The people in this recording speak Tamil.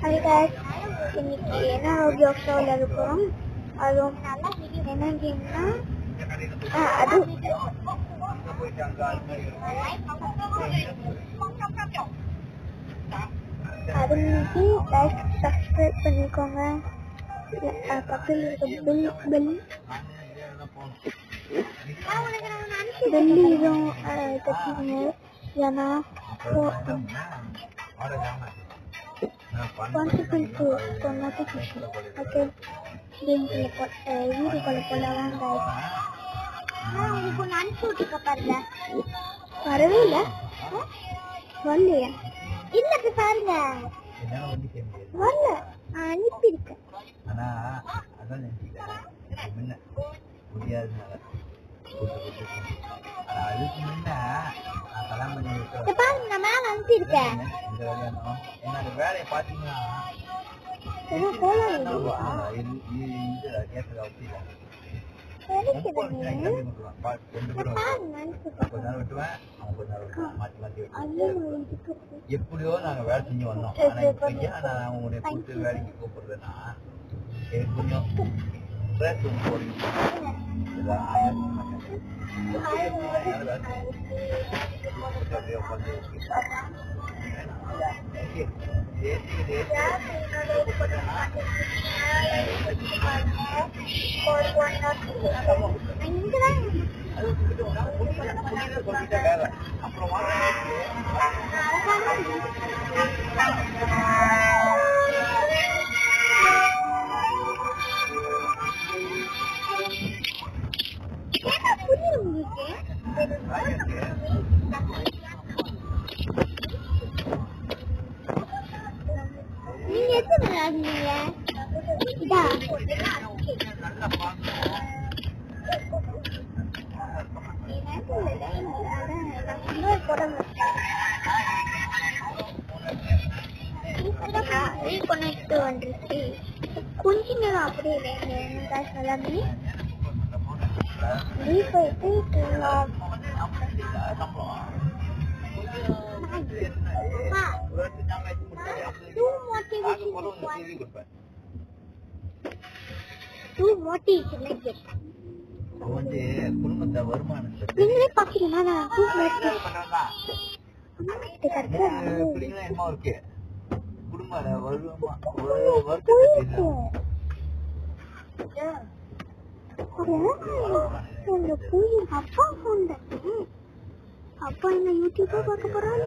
Hi guys, இன்னைக்கு என்ன ரோப்ளாக்ஸ் விளையாட போறோம். அதுவும் என்ன கேம்னா அது இன்னைக்கு லைக் சப்ஸ்கிரைப் பண்ணிக்கோங்க. பக்கத்தில் இருக்க பெல் இதுவும் தட்டிக்கோங்க. ஏன்னா for notification. Okay. வீடியோக்குள்ள போலாம் guys. உங்களுக்கு ஒன்று அனுப்பிச்சு விட்டுருக்க பாருங்க. வரவே இல்லை. வரலையா? இல்லை போய் பாருங்க. வரல. அனுப்பியிருக்கேன். பாருங்க நான் மேல அனுப்பியிருக்கேன். வேலையை பார்த்தீங்கன்னா எப்படியோ நாங்க வேலை செஞ்சு வந்தோம். ஆனா இப்ப ஏன் நான் உங்களுடைய கூட்டு வேலைக்கு கூப்பிடுறேன்னா எனக்கு கொஞ்சம் கொஞ்ச நேரம் அப்படியே எல்லாமே குடும்பத்தை வருமானத்தை அப்பா என்ன யூடியூபா பார்க்க போறாரு.